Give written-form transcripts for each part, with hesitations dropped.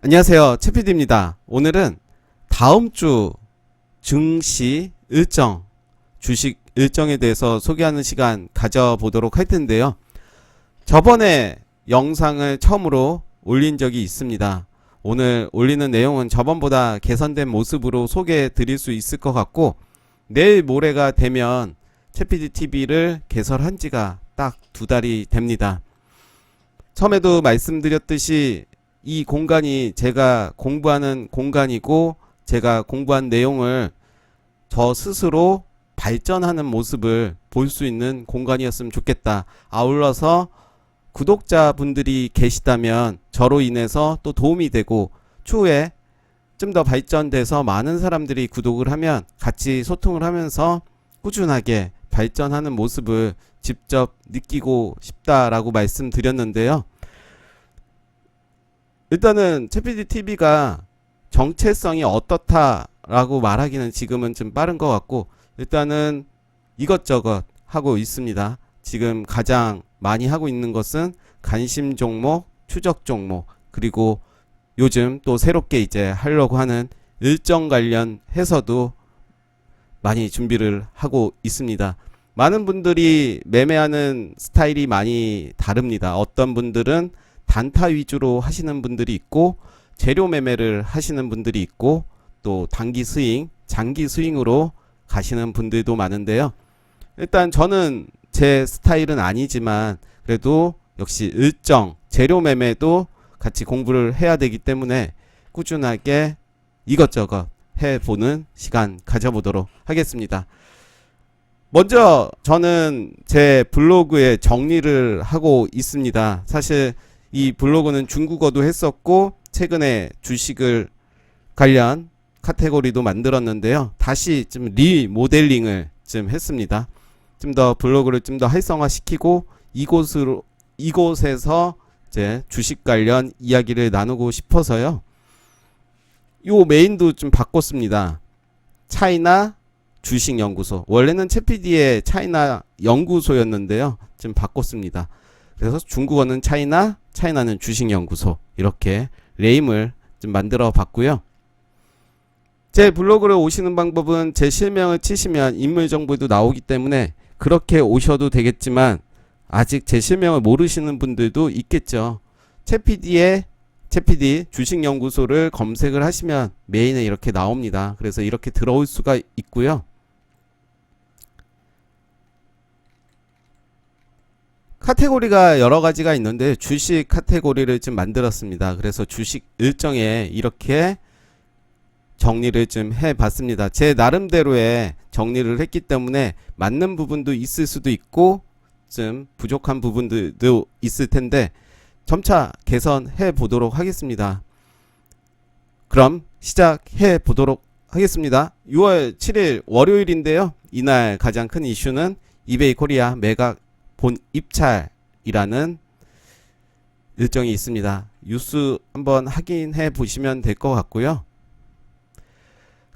안녕하세요, 최PD입니다. 오늘은 다음 주 증시 일정, 주식 일정에 대해서 소개하는 시간 가져보도록 할 텐데요. 저번에 영상을 처음으로 올린 적이 있습니다. 오늘 올리는 내용은 저번보다 개선된 모습으로 소개해 드릴 수 있을 것 같고, 내일 모레가 되면 최PD TV를 개설한 지가 딱 2달이 됩니다. 처음에도 말씀드렸듯이 이 공간이 제가 공부하는 공간이고, 제가 공부한 내용을 저 스스로 발전하는 모습을 볼 수 있는 공간이었으면 좋겠다. 아울러서 구독자분들이 계시다면 저로 인해서 또 도움이 되고, 추후에 좀 더 발전돼서 많은 사람들이 구독을 하면 같이 소통을 하면서 꾸준하게 발전하는 모습을 직접 느끼고 싶다라고 말씀드렸는데요. 일단은 최PD TV가 정체성이 어떻다라고 말하기는 지금은 좀 빠른 것 같고, 일단은 이것저것 하고 있습니다. 지금 가장 많이 하고 있는 것은 관심 종목, 추적 종목, 그리고 요즘 또 새롭게 이제 하려고 하는 일정 관련해서도 많이 준비를 하고 있습니다. 많은 분들이 매매하는 스타일이 많이 다릅니다. 어떤 분들은 단타 위주로 하시는 분들이 있고, 재료 매매를 하시는 분들이 있고, 또 단기 스윙, 장기 스윙으로 가시는 분들도 많은데요. 일단 저는 제 스타일은 아니지만 그래도 역시 일정, 재료 매매도 같이 공부를 해야 되기 때문에 꾸준하게 이것저것 해보는 시간 가져보도록 하겠습니다. 먼저 저는 제 블로그에 정리를 하고 있습니다. 사실 이 블로그는 중국어도 했었고, 최근에 주식을 관련 카테고리도 만들었는데요. 다시 좀 리모델링을 좀 했습니다. 좀 더 블로그를 좀 더 활성화시키고, 이곳에서 이제 주식 관련 이야기를 나누고 싶어서요. 요 메인도 좀 바꿨습니다. 차이나 주식연구소. 원래는 최PD의 차이나 연구소였는데요. 좀 바꿨습니다. 그래서 중국어는 차이나, 차이나는 주식연구소, 이렇게 네임을 좀 만들어 봤고요. 제 블로그를 오시는 방법은 제 실명을 치시면 인물 정보도 나오기 때문에 그렇게 오셔도 되겠지만, 아직 제 실명을 모르시는 분들도 있겠죠. 최PD 주식연구소를 검색을 하시면 메인에 이렇게 나옵니다. 그래서 이렇게 들어올 수가 있고요. 카테고리가 여러 가지가 있는데 주식 카테고리를 좀 만들었습니다. 그래서 주식 일정에 이렇게 정리를 좀 해봤습니다. 제 나름대로의 정리를 했기 때문에 맞는 부분도 있을 수도 있고 좀 부족한 부분들도 있을 텐데 점차 개선해 보도록 하겠습니다. 그럼 시작해 보도록 하겠습니다. 6월 7일 월요일인데요. 이날 가장 큰 이슈는 이베이 코리아 매각 본 입찰이라는 일정이 있습니다. 뉴스 한번 확인해 보시면 될 것 같고요.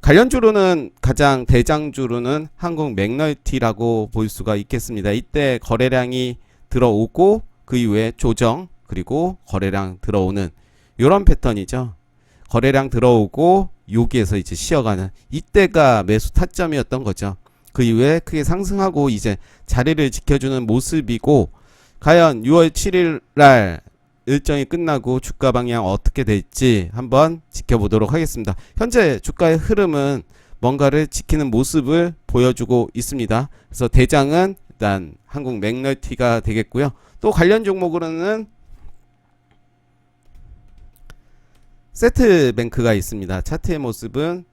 관련주로는 가장 대장주로는 한국 맥널티라고 볼 수가 있겠습니다. 이때 거래량이 들어오고 그 이후에 조정, 그리고 거래량 들어오는 이런 패턴이죠. 거래량 들어오고 여기에서 이제 쉬어가는, 이때가 매수 타점이었던 거죠. 그 이후에 크게 상승하고 이제 자리를 지켜주는 모습이고, 과연 6월 7일 날 일정이 끝나고 주가 방향 어떻게 될지 한번 지켜보도록 하겠습니다. 현재 주가의 흐름은 뭔가를 지키는 모습을 보여주고 있습니다. 그래서 대장은 일단 한국 맥널티가 되겠고요. 또 관련 종목으로는 세트뱅크가 있습니다. 차트의 모습은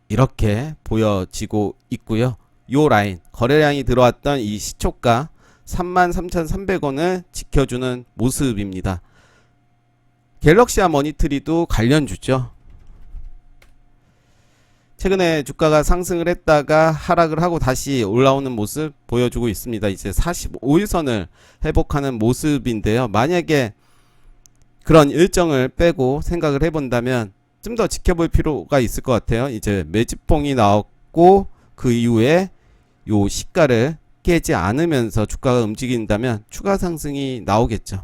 이렇게 보여지고 있고요. 요 라인, 거래량이 들어왔던 이 시초가 33,300원을 지켜주는 모습입니다. 갤럭시와 머니트리도 관련주죠. 최근에 주가가 상승을 했다가 하락을 하고 다시 올라오는 모습 보여주고 있습니다. 이제 45일선을 회복하는 모습인데요. 만약에 그런 일정을 빼고 생각을 해본다면 좀 더 지켜볼 필요가 있을 것 같아요. 이제 매집봉이 나왔고 그 이후에 요 시가를 깨지 않으면서 주가가 움직인다면 추가 상승이 나오겠죠.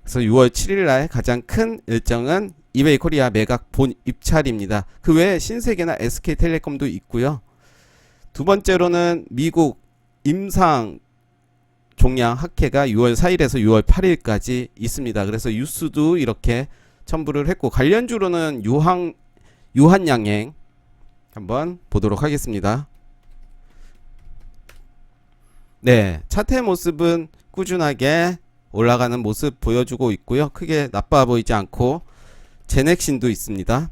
그래서 6월 7일 날 가장 큰 일정은 이베이 코리아 매각 본 입찰입니다. 그 외에 신세계나 SK텔레콤도 있고요. 두 번째로는 미국 임상 종양 학회가 6월 4일에서 6월 8일까지 있습니다. 그래서 뉴스도 이렇게 첨부를 했고, 관련주로는 유한양행 한번 보도록 하겠습니다. 네, 차트의 모습은 꾸준하게 올라가는 모습 보여주고 있고요. 크게 나빠 보이지 않고 제넥신도 있습니다.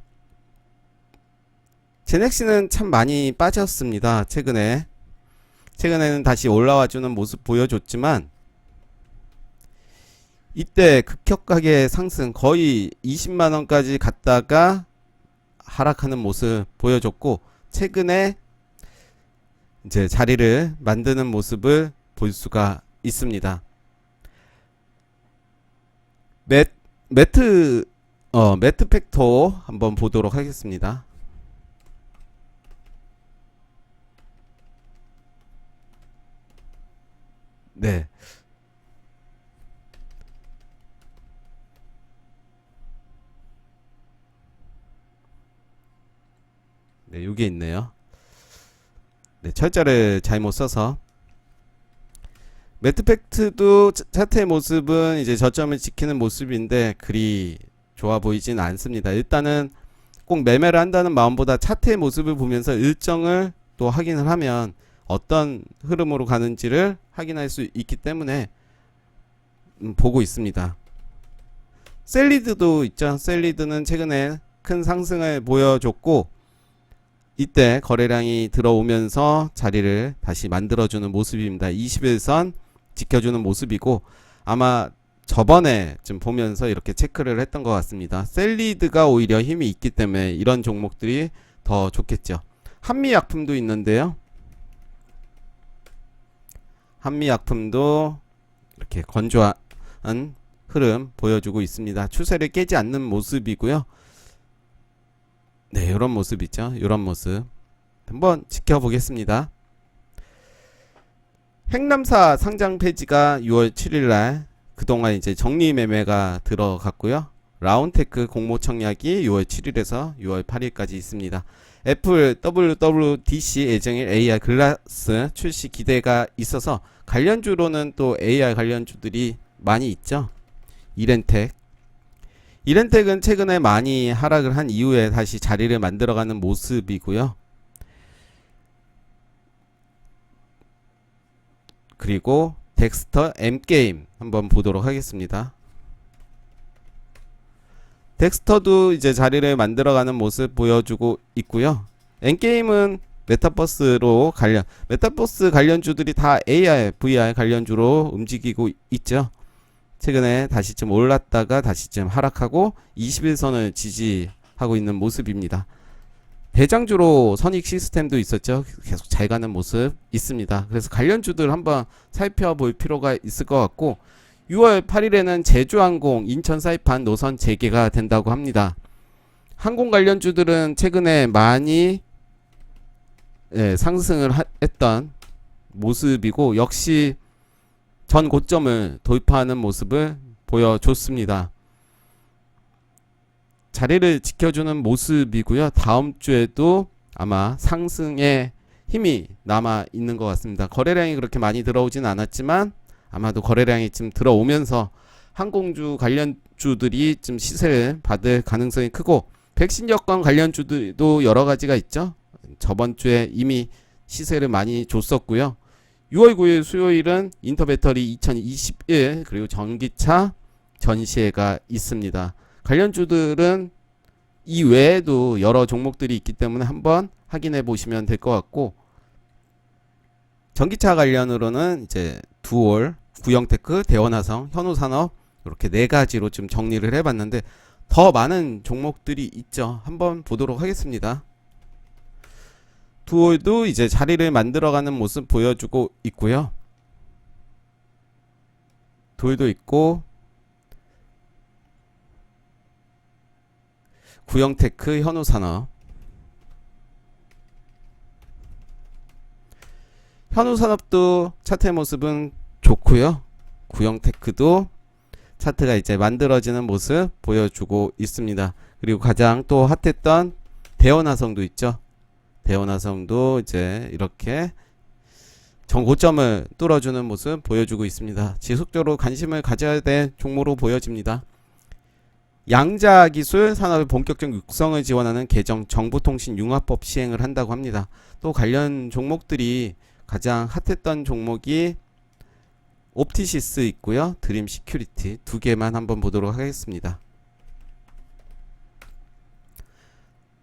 제넥신은 참 많이 빠졌습니다. 최근에는 다시 올라와주는 모습 보여줬지만, 이때 급격하게 상승 거의 20만원까지 갔다가 하락하는 모습 보여줬고, 최근에 이제 자리를 만드는 모습을 볼 수가 있습니다. 매트 팩터 한번 보도록 하겠습니다. 네. 네, 여기 있네요. 네, 철자를 잘못 써서. 매트팩트도 차트의 모습은 이제 저점을 지키는 모습인데 그리 좋아 보이진 않습니다. 일단은 꼭 매매를 한다는 마음보다 차트의 모습을 보면서 일정을 또 확인을 하면 어떤 흐름으로 가는지를 확인할 수 있기 때문에 보고 있습니다. 셀리드도 있죠. 셀리드는 최근에 큰 상승을 보여줬고, 이때 거래량이 들어오면서 자리를 다시 만들어주는 모습입니다. 21선 지켜주는 모습이고, 아마 저번에 좀 보면서 이렇게 체크를 했던 것 같습니다. 셀리드가 오히려 힘이 있기 때문에 이런 종목들이 더 좋겠죠. 한미약품도 있는데요. 한미약품도 이렇게 건조한 흐름 보여주고 있습니다. 추세를 깨지 않는 모습이고요. 네, 이런 모습이죠. 이런 모습 한번 지켜보겠습니다. 행남사 상장 폐지가 6월 7일날 그동안 이제 정리 매매가 들어갔고요. 라운테크 공모 청약이 6월 7일에서 6월 8일까지 있습니다. 애플 WWDC 예정일 AR 글라스 출시 기대가 있어서 관련주로는 또 AR 관련주들이 많이 있죠. 이렌텍은 최근에 많이 하락을 한 이후에 다시 자리를 만들어가는 모습이고요. 그리고 덱스터 M게임 한번 보도록 하겠습니다. 덱스터도 이제 자리를 만들어가는 모습 보여주고 있고요. M게임은 메타버스 관련주들이 다 AR, VR 관련주로 움직이고 있죠. 최근에 다시 좀 올랐다가 다시 좀 하락하고 21선을 지지하고 있는 모습입니다. 대장주로 선익 시스템도 있었죠. 계속 잘 가는 모습 있습니다. 그래서 관련주들 한번 살펴볼 필요가 있을 것 같고, 6월 8일에는 제주항공 인천 사이판 노선 재개가 된다고 합니다. 항공 관련주들은 최근에 많이 상승을 했던 모습이고, 역시 전 고점을 돌파하는 모습을 보여줬습니다. 자리를 지켜주는 모습이고요. 다음 주에도 아마 상승의 힘이 남아 있는 것 같습니다. 거래량이 그렇게 많이 들어오진 않았지만 아마도 거래량이 좀 들어오면서 항공주 관련주들이 좀 시세를 받을 가능성이 크고, 백신 여권 관련주들도 여러 가지가 있죠. 저번 주에 이미 시세를 많이 줬었고요. 6월 9일 수요일은 인터배터리 2021 그리고 전기차 전시회가 있습니다. 관련주들은 이 외에도 여러 종목들이 있기 때문에 한번 확인해 보시면 될 것 같고, 전기차 관련으로는 이제 두올, 구형테크, 대원화성, 현우산업 이렇게 네 가지로 좀 정리를 해봤는데 더 많은 종목들이 있죠. 한번 보도록 하겠습니다. 두올도 이제 자리를 만들어가는 모습 보여주고 있고요. 두올도 있고, 구형테크, 현우산업. 현우산업도 차트의 모습은 좋고요. 구형테크도 차트가 이제 만들어지는 모습 보여주고 있습니다. 그리고 가장 또 핫했던 대원화성도 있죠. 대원화성도 이제 이렇게 정고점을 뚫어주는 모습 보여주고 있습니다. 지속적으로 관심을 가져야 될 종목으로 보여집니다. 양자기술 산업의 본격적 육성을 지원하는 개정 정보통신융합법 시행을 한다고 합니다. 또 관련 종목들이 가장 핫했던 종목이 옵티시스 있고요. 드림 시큐리티 두 개만 한번 보도록 하겠습니다.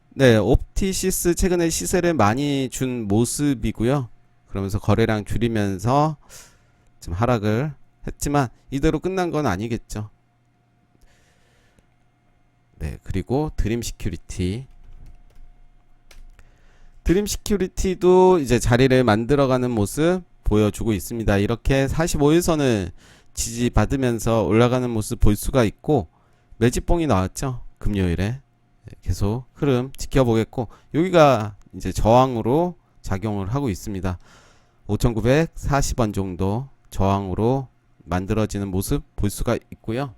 네, 옵티시스 최근에 시세를 많이 준 모습이고요. 그러면서 거래량 줄이면서 좀 하락을 했지만 이대로 끝난 건 아니겠죠. 네, 그리고 드림 시큐리티도 이제 자리를 만들어가는 모습 보여주고 있습니다. 이렇게 45일선을 지지받으면서 올라가는 모습 볼 수가 있고, 매집봉이 나왔죠. 금요일에. 계속 흐름 지켜보겠고, 여기가 이제 저항으로 작용을 하고 있습니다. 5,940원 정도 저항으로 만들어지는 모습 볼 수가 있고요.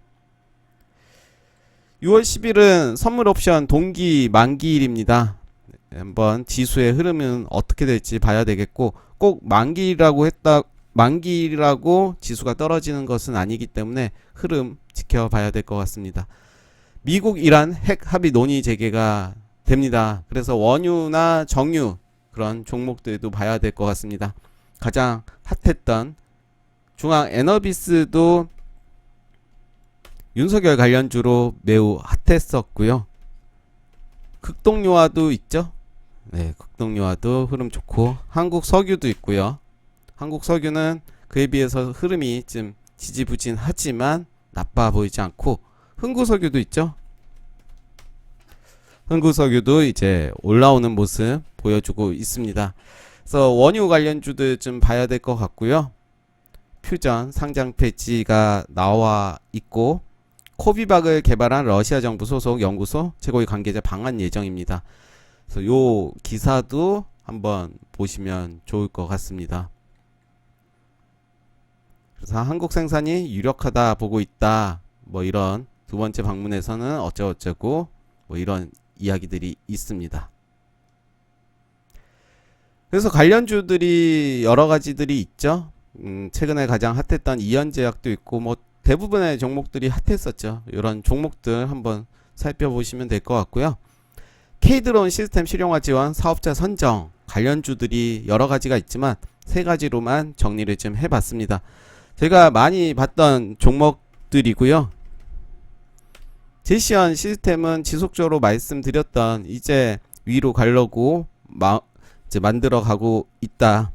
6월 10일은 선물 옵션 동기 만기일입니다. 한번 지수의 흐름은 어떻게 될지 봐야 되겠고, 꼭 만기일이라고 지수가 떨어지는 것은 아니기 때문에 흐름 지켜봐야 될 것 같습니다. 미국 이란 핵 합의 논의 재개가 됩니다. 그래서 원유나 정유 그런 종목들도 봐야 될 것 같습니다. 가장 핫했던 중앙 에너비스도 윤석열 관련주로 매우 핫했었고요. 극동유화도 있죠. 네, 극동유화도 흐름 좋고, 한국 석유도 있고요. 한국 석유는 그에 비해서 흐름이 좀 지지부진하지만 나빠 보이지 않고, 흥구석유도 있죠. 흥구석유도 이제 올라오는 모습 보여주고 있습니다. 그래서 원유 관련주들 좀 봐야 될 것 같고요. 퓨전 상장 폐지가 나와 있고, 코비박을 개발한 러시아 정부 소속 연구소 최고위 관계자 방한 예정입니다. 그래서 요 기사도 한번 보시면 좋을 것 같습니다. 그래서 한국 생산이 유력하다 보고 있다. 뭐 이런 두 번째 방문에서는 어쩌고저쩌고 뭐 이런 이야기들이 있습니다. 그래서 관련주들이 여러 가지들이 있죠. 최근에 가장 핫했던 이현제약도 있고, 뭐 대부분의 종목들이 핫했었죠. 이런 종목들 한번 살펴보시면 될 것 같고요. K드론 시스템 실용화 지원 사업자 선정 관련주들이 여러 가지가 있지만 세 가지로만 정리를 좀 해봤습니다. 제가 많이 봤던 종목들이고요. 제시언 시스템은 지속적으로 말씀드렸던 이제 위로 가려고 이제 만들어 가고 있다.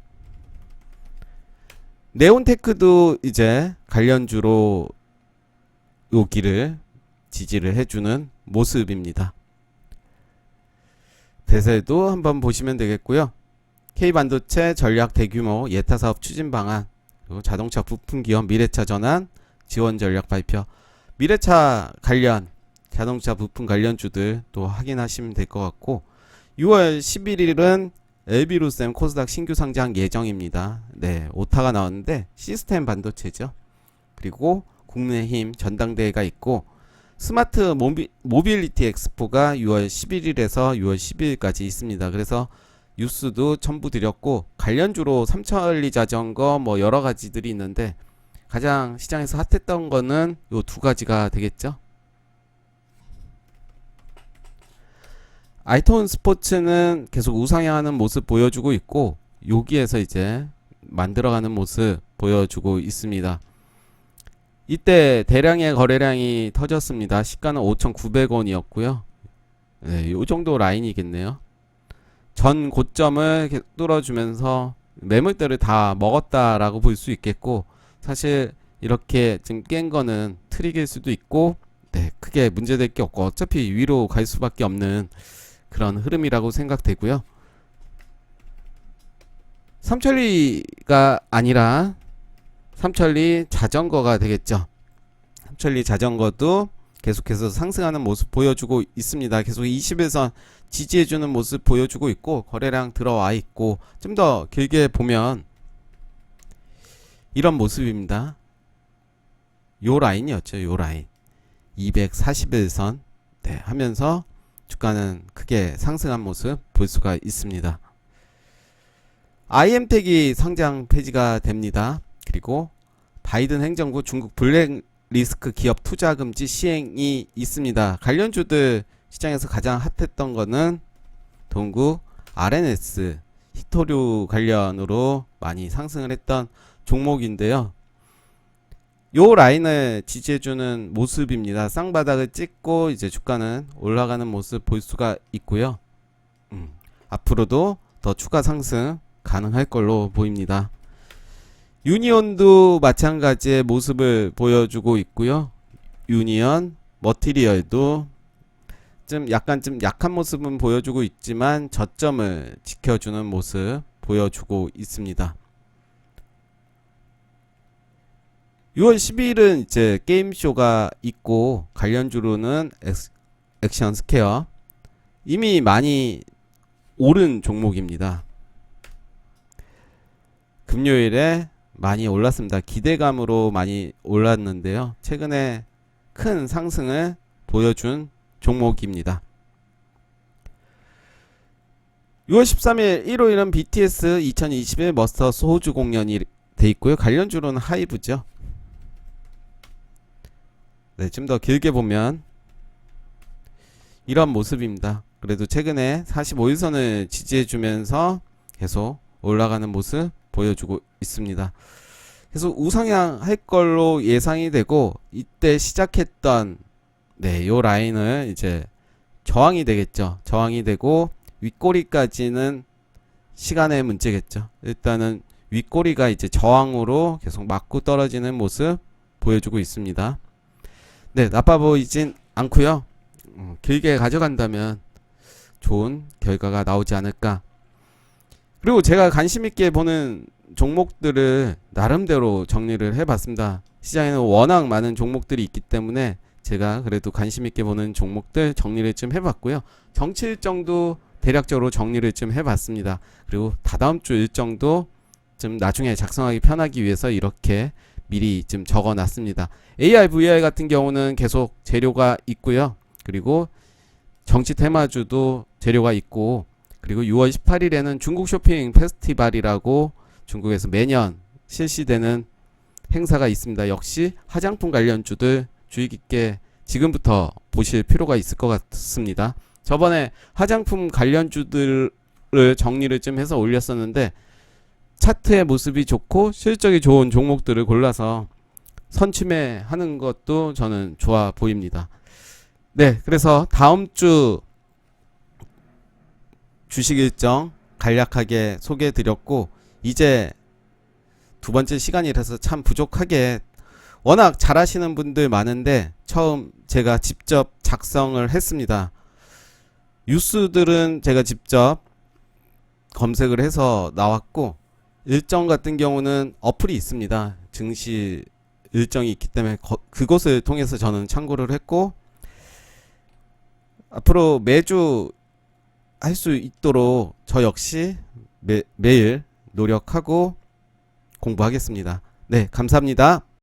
네온테크도 이제 관련주로 여기를 지지를 해주는 모습입니다. 대세도 한번 보시면 되겠고요. K반도체 전략 대규모 예타사업 추진 방안, 그리고 자동차 부품 기업 미래차 전환 지원 전략 발표, 미래차 관련 자동차 부품 관련주들 또 확인하시면 될 것 같고, 6월 11일은 엘비루셈 코스닥 신규 상장 예정입니다. 네, 오타가 나왔는데 시스템 반도체죠. 그리고 국민의힘 전당대회가 있고, 스마트 모빌리티 엑스포가 6월 11일에서 6월 12일까지 있습니다. 그래서 뉴스도 첨부 드렸고, 관련주로 삼천리 자전거 뭐 여러 가지들이 있는데 가장 시장에서 핫했던 거는 요 두 가지가 되겠죠. 아이톤 스포츠는 계속 우상향하는 모습 보여주고 있고, 여기에서 이제 만들어가는 모습 보여주고 있습니다. 이때 대량의 거래량이 터졌습니다. 시가는 5,900원이었고요. 네, 요 정도 라인이겠네요. 전 고점을 뚫어주면서 매물대를 다 먹었다라고 볼 수 있겠고, 사실 이렇게 지금 깬 거는 트릭일 수도 있고, 네, 크게 문제될 게 없고 어차피 위로 갈 수밖에 없는 그런 흐름이라고 생각되고요. 삼천리가 아니라 삼천리 자전거가 되겠죠. 삼천리 자전거도 계속해서 상승하는 모습 보여주고 있습니다. 계속 20일선 지지해주는 모습 보여주고 있고, 거래량 들어와 있고, 좀 더 길게 보면 이런 모습입니다. 요 라인이었죠. 요 라인 241선 네, 하면서 주가는 크게 상승한 모습 볼 수가 있습니다. IM택이 상장 폐지가 됩니다. 그리고 바이든 행정부 중국 블랙리스트 기업 투자 금지 시행이 있습니다. 관련주들 시장에서 가장 핫했던 거는 동구 RNS 히토류 관련으로 많이 상승을 했던 종목인데요. 요 라인을 지지해주는 모습입니다. 쌍바닥을 찍고 이제 주가는 올라가는 모습 볼 수가 있고요. 앞으로도 더 추가 상승 가능할 걸로 보입니다. 유니온도 마찬가지의 모습을 보여주고 있고요. 유니온 머티리얼도 좀 약한 모습은 보여주고 있지만 저점을 지켜주는 모습 보여주고 있습니다. 6월 12일은 이제 게임쇼가 있고 관련주로는 액션 스퀘어 이미 많이 오른 종목입니다. 금요일에 많이 올랐습니다. 기대감으로 많이 올랐는데요. 최근에 큰 상승을 보여준 종목입니다. 6월 13일 일요일은 BTS 2021 머스터스 호주 공연이 돼 있고요. 관련주로는 하이브죠. 네, 좀 더 길게 보면 이런 모습입니다. 그래도 최근에 45일선을 지지해주면서 계속 올라가는 모습 보여주고 있습니다. 계속 우상향 할 걸로 예상이 되고 이때 시작했던 요 라인을 이제 저항이 되겠죠. 저항이 되고 윗꼬리까지는 시간의 문제겠죠. 일단은 윗꼬리가 이제 저항으로 계속 맞고 떨어지는 모습 보여주고 있습니다. 네, 나빠 보이진 않고요. 길게 가져간다면 좋은 결과가 나오지 않을까. 그리고 제가 관심 있게 보는 종목들을 나름대로 정리를 해봤습니다. 시장에는 워낙 많은 종목들이 있기 때문에 제가 그래도 관심 있게 보는 종목들 정리를 좀 해봤고요. 정치 일정도 대략적으로 정리를 좀 해봤습니다. 그리고 다다음 주 일정도 좀 나중에 작성하기 편하기 위해서 이렇게 미리 좀 적어놨습니다. AR, VR 같은 경우는 계속 재료가 있고요. 그리고 정치 테마주도 재료가 있고, 그리고 6월 18일에는 중국 쇼핑 페스티벌이라고 중국에서 매년 실시되는 행사가 있습니다. 역시 화장품 관련주들 주의 깊게 지금부터 보실 필요가 있을 것 같습니다. 저번에 화장품 관련주들을 정리를 좀 해서 올렸었는데 차트의 모습이 좋고 실적이 좋은 종목들을 골라서 선취매하는 것도 저는 좋아 보입니다. 네, 그래서 다음 주 주식 일정 간략하게 소개해 드렸고, 이제 두 번째 시간이라서 참 부족하게, 워낙 잘하시는 분들 많은데 처음 제가 직접 작성을 했습니다. 뉴스들은 제가 직접 검색을 해서 나왔고, 일정 같은 경우는 어플이 있습니다. 증시 일정이 있기 때문에 그것을 통해서 저는 참고를 했고, 앞으로 매주 할 수 있도록 저 역시 매일 노력하고 공부하겠습니다. 네, 감사합니다.